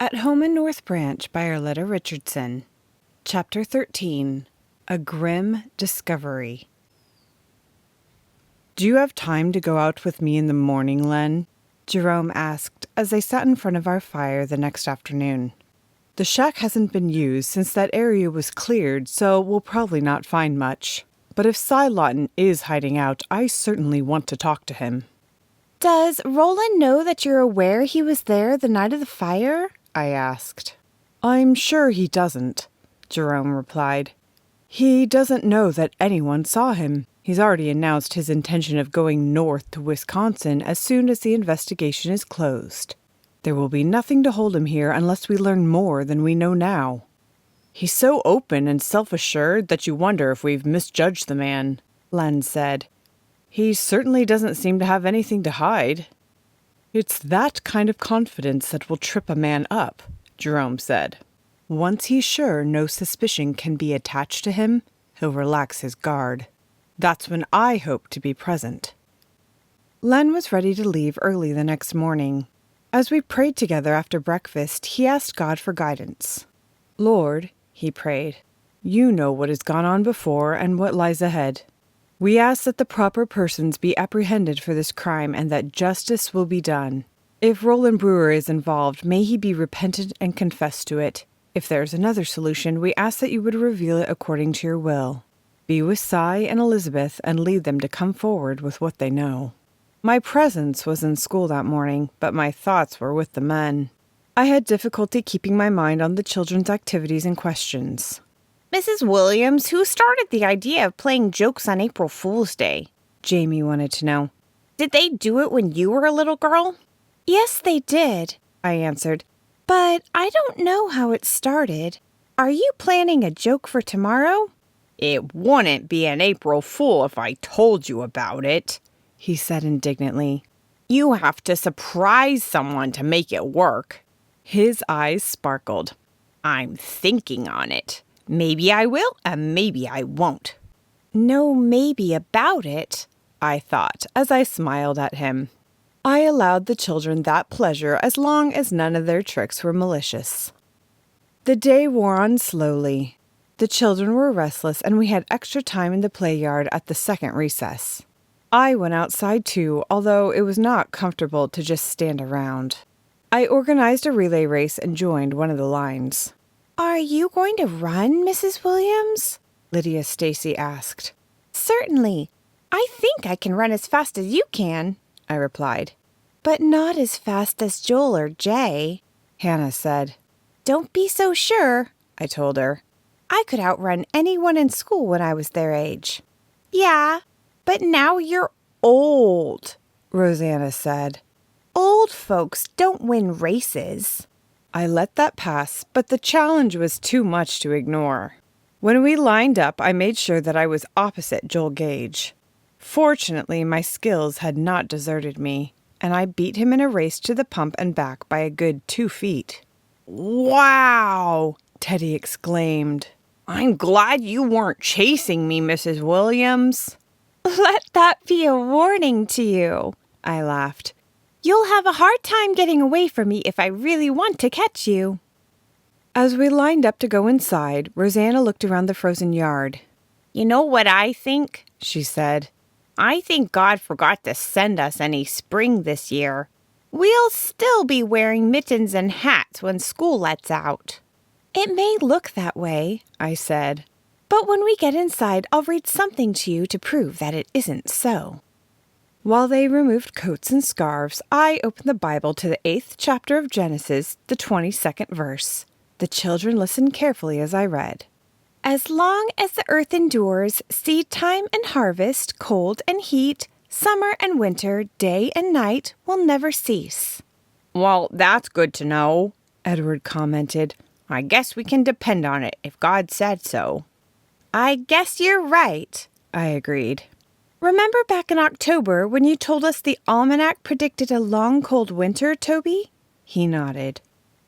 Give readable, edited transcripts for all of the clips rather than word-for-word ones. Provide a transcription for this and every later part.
At Home in North Branch by Arleta Richardson. Chapter 13. A Grim Discovery. "Do you have time to go out with me in the morning, Len?" Jerome asked as they sat in front of our fire the next afternoon. "The shack hasn't been used since that area was cleared, so we'll probably not find much. But if Cy Lawton is hiding out, I certainly want to talk to him." "Does Roland know that you're aware he was there the night of the fire?" I asked. "I'm sure he doesn't," Jerome replied. "He doesn't know that anyone saw him. He's already announced his intention of going north to Wisconsin as soon as the investigation is closed. There will be nothing to hold him here unless we learn more than we know now. He's so open and self-assured that you wonder if we've misjudged the man," Len said. "He certainly doesn't seem to have anything to hide." "It's that kind of confidence that will trip a man up," Jerome said. "Once he's sure no suspicion can be attached to him, he'll relax his guard. That's when I hope to be present." Len was ready to leave early the next morning. As we prayed together after breakfast, he asked God for guidance. "Lord," he prayed, "you know what has gone on before and what lies ahead. We ask that the proper persons be apprehended for this crime and that justice will be done. If Roland Brewer is involved, may he be repentant and confess to it. If there is another solution, we ask that you would reveal it according to your will. Be with Cy and Elizabeth and lead them to come forward with what they know." My presence was in school that morning, but my thoughts were with the men. I had difficulty keeping my mind on the children's activities and questions. "Mrs. Williams, who started the idea of playing jokes on April Fool's Day?" Jamie wanted to know. "Did they do it when you were a little girl?" "Yes, they did," I answered. "But I don't know how it started. Are you planning a joke for tomorrow?" "It wouldn't be an April Fool if I told you about it," he said indignantly. "You have to surprise someone to make it work." His eyes sparkled. "I'm thinking on it. Maybe I will and maybe I won't." "No maybe about it," I thought as I smiled at him. I allowed the children that pleasure as long as none of their tricks were malicious. The day wore on slowly. The children were restless and we had extra time in the play yard at the second recess. I went outside too, although it was not comfortable to just stand around. I organized a relay race and joined one of the lines. "Are you going to run, Mrs. Williams?" Lydia Stacy asked. "Certainly. I think I can run as fast as you can," I replied. "But not as fast as Joel or Jay," Hannah said. "Don't be so sure," I told her. "I could outrun anyone in school when I was their age." "Yeah, but now you're old," Rosanna said. "Old folks don't win races." I let that pass, but the challenge was too much to ignore. When we lined up, I made sure that I was opposite Joel Gage. Fortunately, my skills had not deserted me, and I beat him in a race to the pump and back by a good 2 feet. "Wow!" Teddy exclaimed. "I'm glad you weren't chasing me, Mrs. Williams." "Let that be a warning to you," I laughed. "You'll have a hard time getting away from me if I really want to catch you." As we lined up to go inside, Rosanna looked around the frozen yard. "You know what I think?" she said. "I think God forgot to send us any spring this year. We'll still be wearing mittens and hats when school lets out." "It may look that way," I said. "But when we get inside, I'll read something to you to prove that it isn't so." While they removed coats and scarves, I opened the Bible to the 8th chapter of Genesis, the 22nd verse. The children listened carefully as I read. "As long as the earth endures, seed time and harvest, cold and heat, summer and winter, day and night will never cease." "Well, that's good to know," Edward commented. "I guess we can depend on it if God said so." "I guess you're right," I agreed. "Remember back in October when you told us the almanac predicted a long, cold winter, Toby?" He nodded.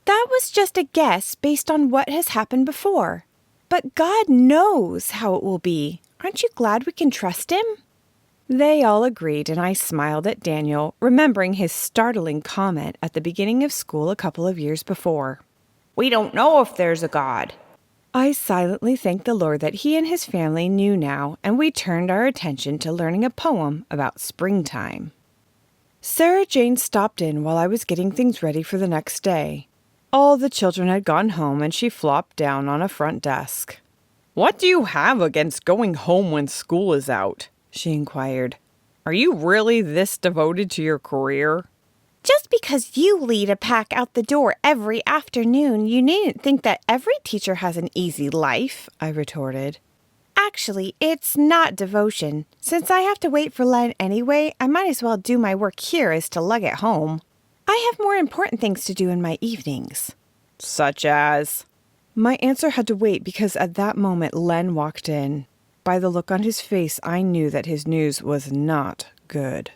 "That was just a guess based on what has happened before. But God knows how it will be. Aren't you glad we can trust him?" They all agreed, and I smiled at Daniel, remembering his startling comment at the beginning of school a couple of years before. We don't know if there's a God. I silently thanked the Lord that he and his family knew now, and we turned our attention to learning a poem about springtime. Sarah Jane stopped in while I was getting things ready for the next day. All the children had gone home, and she flopped down on a front desk. "What do you have against going home when school is out?" she inquired. "Are you really this devoted to your career?" Just because you lead a pack out the door every afternoon, you needn't think that every teacher has an easy life, I retorted. Actually, it's not devotion. Since I have to wait for Len anyway, I might as well do my work here as to lug it home. I have more important things to do in my evenings. Such as? My answer had to wait because at that moment Len walked in. By the look on his face, I knew that his news was not good.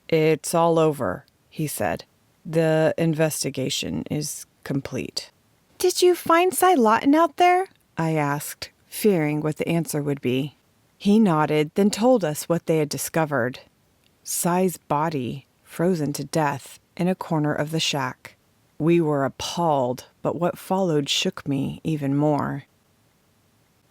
"It's all over," he said. "The investigation is complete." "Did you find Cy Lawton out there?" I asked, fearing what the answer would be. He nodded, then told us what they had discovered. Cy's body, frozen to death, in a corner of the shack. We were appalled, but what followed shook me even more.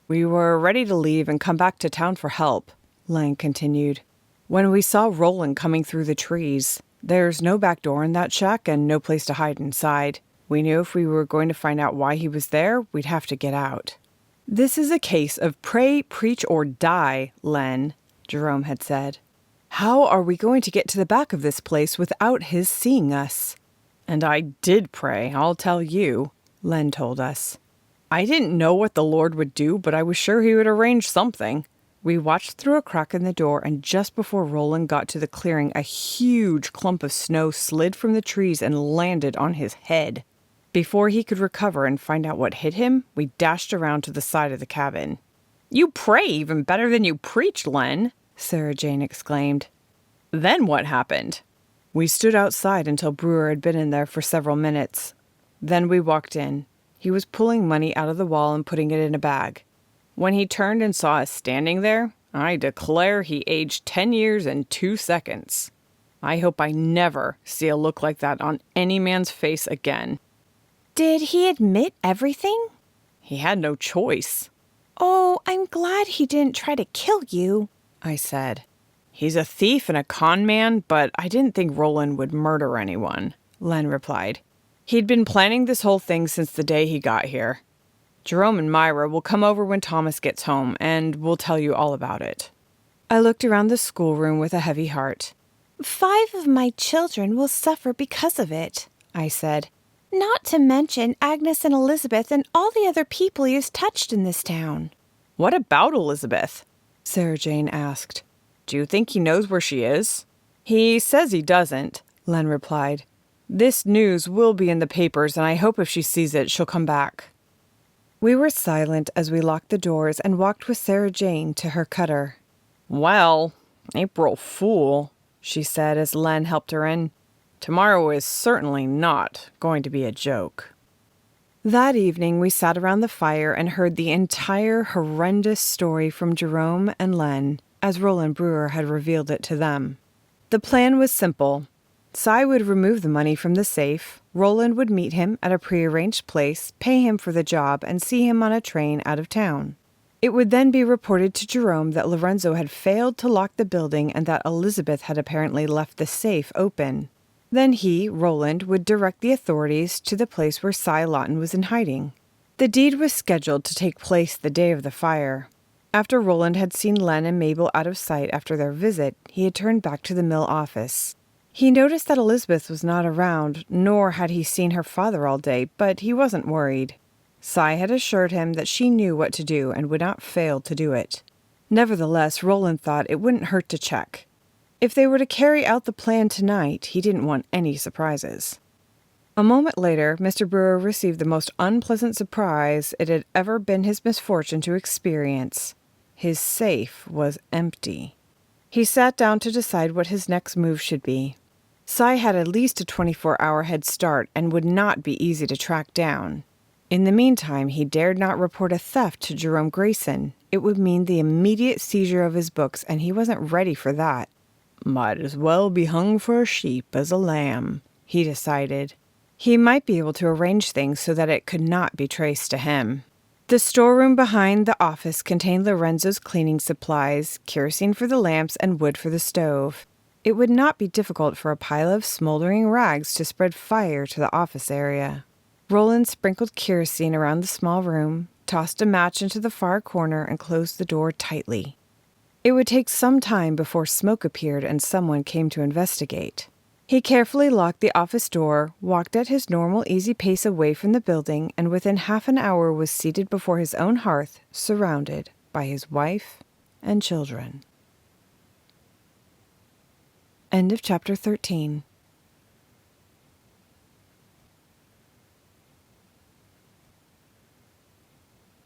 "We were ready to leave and come back to town for help," Len continued, "when we saw Roland coming through the trees. There's no back door in that shack and no place to hide inside. We knew if we were going to find out why he was there, we'd have to get out." "This is a case of pray, preach, or die, Len," Jerome had said. "How are we going to get to the back of this place without his seeing us?" "And I did pray, I'll tell you," Len told us. "I didn't know what the Lord would do, but I was sure he would arrange something." We watched through a crack in the door, and just before Roland got to the clearing, a huge clump of snow slid from the trees and landed on his head. Before he could recover and find out what hit him, we dashed around to the side of the cabin. "You pray even better than you preach, Len," Sarah Jane exclaimed. "Then what happened?" "We stood outside until Brewer had been in there for several minutes. Then we walked in. He was pulling money out of the wall and putting it in a bag. When he turned and saw us standing there, I declare he aged 10 years and 2 seconds. I hope I never see a look like that on any man's face again." "Did he admit everything?" "He had no choice." "Oh, I'm glad he didn't try to kill you," I said. "He's a thief and a con man, but I didn't think Roland would murder anyone," Len replied. "He'd been planning this whole thing since the day he got here. Jerome and Myra will come over when Thomas gets home, and we'll tell you all about it." I looked around the schoolroom with a heavy heart. 5 of my children will suffer because of it, I said. Not to mention Agnes and Elizabeth and all the other people he has touched in this town. "What about Elizabeth?" Sarah Jane asked. "Do you think he knows where she is?" "He says he doesn't," Len replied. "This news will be in the papers, and I hope if she sees it, she'll come back." We were silent as we locked the doors and walked with Sarah Jane to her cutter. "Well, April Fool," she said as Len helped her in. "Tomorrow is certainly not going to be a joke." That evening we sat around the fire and heard the entire horrendous story from Jerome and Len, as Roland Brewer had revealed it to them. The plan was simple. Cy would remove the money from the safe, Roland would meet him at a prearranged place, pay him for the job, and see him on a train out of town. It would then be reported to Jerome that Lorenzo had failed to lock the building and that Elizabeth had apparently left the safe open. Then he, Roland, would direct the authorities to the place where Cy Lawton was in hiding. The deed was scheduled to take place the day of the fire. After Roland had seen Len and Mabel out of sight after their visit, he had turned back to the mill office. He noticed that Elizabeth was not around, nor had he seen her father all day, but he wasn't worried. Cy had assured him that she knew what to do and would not fail to do it. Nevertheless, Roland thought it wouldn't hurt to check. If they were to carry out the plan tonight, he didn't want any surprises. A moment later, Mr. Brewer received the most unpleasant surprise it had ever been his misfortune to experience. His safe was empty. He sat down to decide what his next move should be. Cy had at least a 24-hour head start and would not be easy to track down. In the meantime, he dared not report a theft to Jerome Grayson. It would mean the immediate seizure of his books, and he wasn't ready for that. Might as well be hung for a sheep as a lamb, he decided. He might be able to arrange things so that it could not be traced to him. The storeroom behind the office contained Lorenzo's cleaning supplies, kerosene for the lamps, and wood for the stove. It would not be difficult for a pile of smoldering rags to spread fire to the office area. Roland sprinkled kerosene around the small room, tossed a match into the far corner, and closed the door tightly. It would take some time before smoke appeared and someone came to investigate. He carefully locked the office door, walked at his normal easy pace away from the building, and within half an hour was seated before his own hearth, surrounded by his wife and children. End of chapter 13.